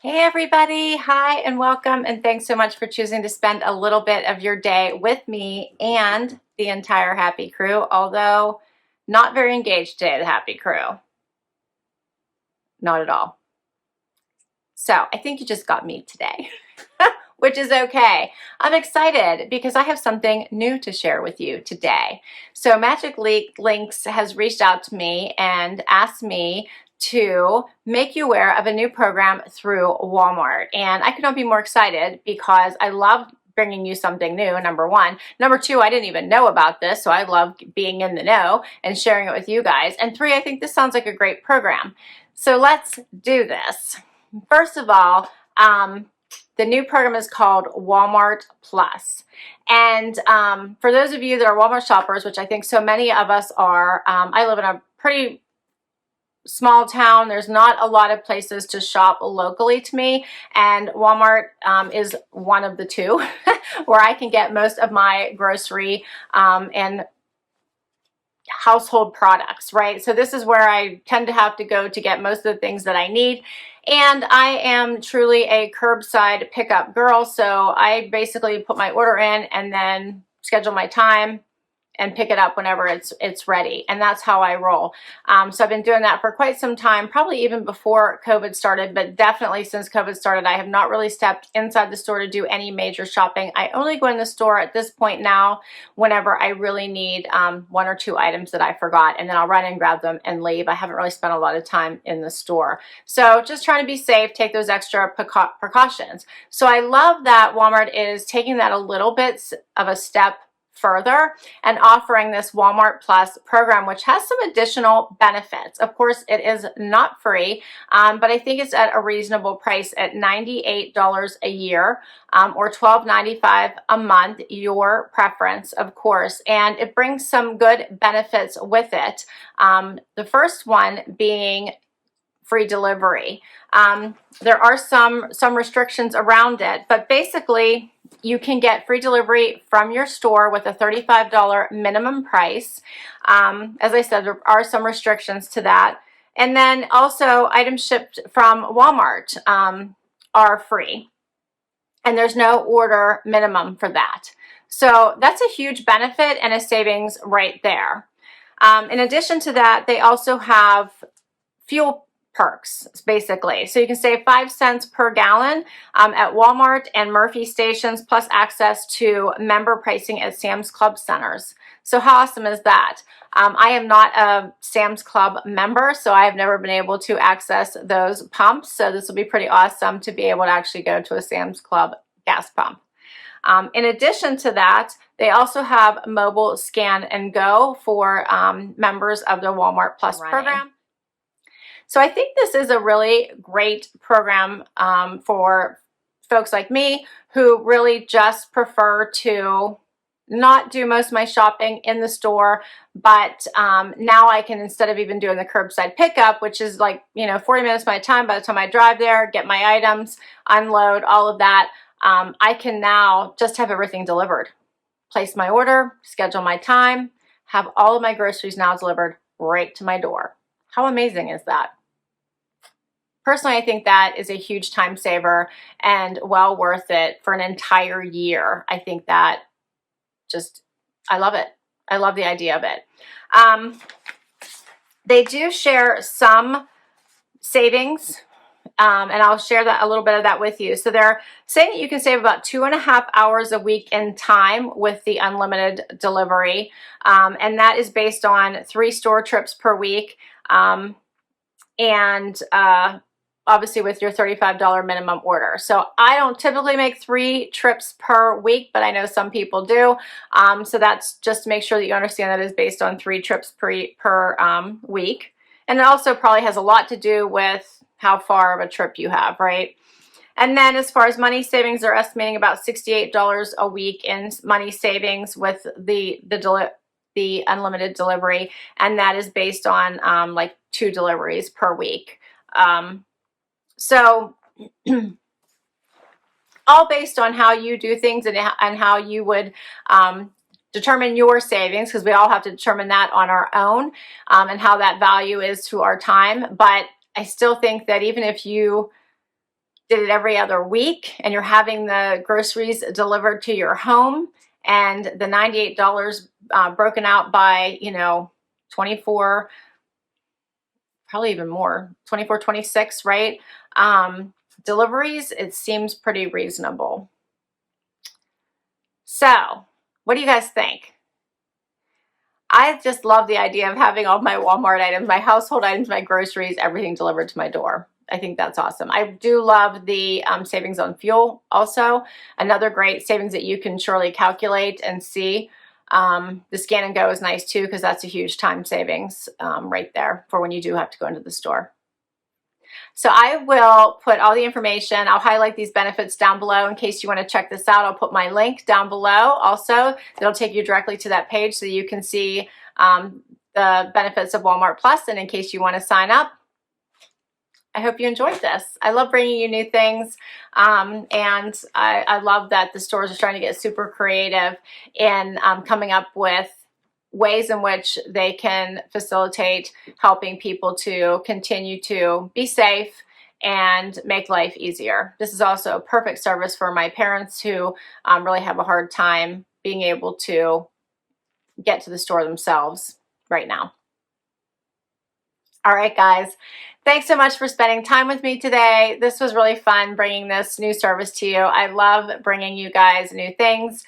Hey everybody, hi and welcome, and thanks so much for choosing to spend a little bit of your day with me and the entire Happy Crew, although not very engaged today, the Happy Crew. Not at all. So I think you just got me today, which is okay. I'm excited because I have something new to share with you today. So MagicLinks has reached out to me and asked me to make you aware of a new program through Walmart. And I could not be more excited because I love bringing you something new, number one. Number two, I didn't even know about this, so I love being in the know and sharing it with you guys. And three, I think this sounds like a great program. So let's do this. First of all, the new program is called Walmart Plus. And for those of you that are Walmart shoppers, which I think so many of us are, I live in a pretty small town. There's not a lot of places to shop locally to me, and Walmart is one of the two where I can get most of my grocery and household products, right? So this is where I tend to have to go to get most of the things that I need. And I am truly a curbside pickup girl, so I basically put my order in and then schedule my time and pick it up whenever it's ready. And that's how I roll. So I've been doing that for quite some time, probably even before COVID started, but definitely since COVID started, I have not really stepped inside the store to do any major shopping. I only go in the store at this point now whenever I really need one or two items that I forgot, and then I'll run and grab them and leave. I haven't really spent a lot of time in the store. So just trying to be safe, take those extra precautions. So I love that Walmart is taking that a little bit of a step further and offering this Walmart Plus program, which has some additional benefits. Of course, it is not free, but I think it's at a reasonable price at $98 a year or $12.95 a month, your preference, of course. And it brings some good benefits with it. The first one being free delivery. There are some restrictions around it, but basically you can get free delivery from your store with a $35 minimum price. As I said, there are some restrictions to that. And then also items shipped from Walmart are free. And there's no order minimum for that. So that's a huge benefit and a savings right there. In addition to that, they also have fuel perks, basically. So you can save 5 cents per gallon at Walmart and Murphy stations, plus access to member pricing at Sam's Club centers. So how awesome is that? I am not a Sam's Club member, so I have never been able to access those pumps. So this will be pretty awesome to be able to actually go to a Sam's Club gas pump. In addition to that, they also have mobile scan and go for members of the Walmart Plus program. So I think this is a really great program for folks like me who really just prefer to not do most of my shopping in the store, but now I can, instead of even doing the curbside pickup, which is like, 40 minutes of my time by the time I drive there, get my items, unload, all of that, I can now just have everything delivered. Place my order, schedule my time, have all of my groceries now delivered right to my door. How amazing is that? Personally, I think that is a huge time saver and well worth it for an entire year. I think that I love it. I love the idea of it. They do share some savings, and I'll share that a little bit of that with you. So they're saying that you can save about 2.5 hours a week in time with the unlimited delivery, and that is based on 3 store trips per week, and obviously with your $35 minimum order. So I don't typically make 3 trips per week, but I know some people do. So that's just to make sure that you understand that is based on 3 trips per week. And it also probably has a lot to do with how far of a trip you have, right? And then as far as money savings, they're estimating about $68 a week in money savings with the unlimited delivery. And that is based on like 2 deliveries per week. So all based on how you do things and how you would determine your savings, because we all have to determine that on our own, and how that value is to our time. But I still think that even if you did it every other week and you're having the groceries delivered to your home, and the $98 broken out by, you know, 24, probably even more, 24, 26, right? Deliveries, it seems pretty reasonable. So what do you guys think? I just love the idea of having all my Walmart items, my household items, my groceries, everything delivered to my door. I think that's awesome. I do love the savings on fuel also. Another great savings that you can surely calculate and see. The scan and go is nice too, because that's a huge time savings right there for when you do have to go into the store. So I will put all the information, I'll highlight these benefits down below in case you want to check this out. I'll put my link down below also. It'll take you directly to that page so you can see the benefits of Walmart Plus, and in case you want to sign up. I hope you enjoyed this. I love bringing you new things, and I love that the stores are trying to get super creative in coming up with ways in which they can facilitate helping people to continue to be safe and make life easier. This is also a perfect service for my parents who really have a hard time being able to get to the store themselves right now. All right, guys. Thanks so much for spending time with me today. This was really fun bringing this new service to you. I love bringing you guys new things.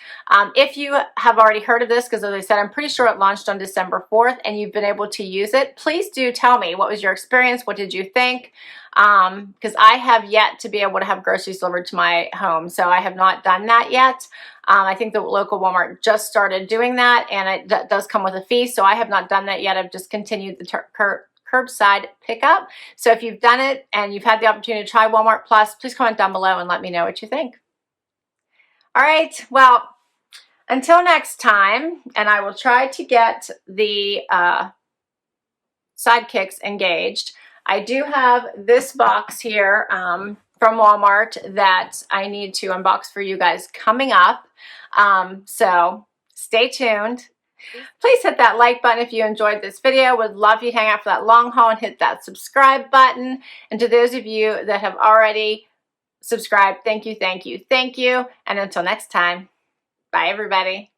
If you have already heard of this, because as I said, I'm pretty sure it launched on December 4th and you've been able to use it, please do tell me, what was your experience? What did you think? Because I have yet to be able to have groceries delivered to my home, so I have not done that yet. I think the local Walmart just started doing that, and it does come with a fee, so I have not done that yet. I've just continued the curbside pickup. So if you've done it and you've had the opportunity to try Walmart Plus, please comment down below and let me know what you think. All right, well, until next time, and I will try to get the sidekicks engaged. I do have this box here from Walmart that I need to unbox for you guys coming up. So stay tuned. Please hit that like button if you enjoyed this video. Would love you to hang out for that long haul and hit that subscribe button. And to those of you that have already subscribed, thank you, thank you, thank you. And until next time, bye everybody.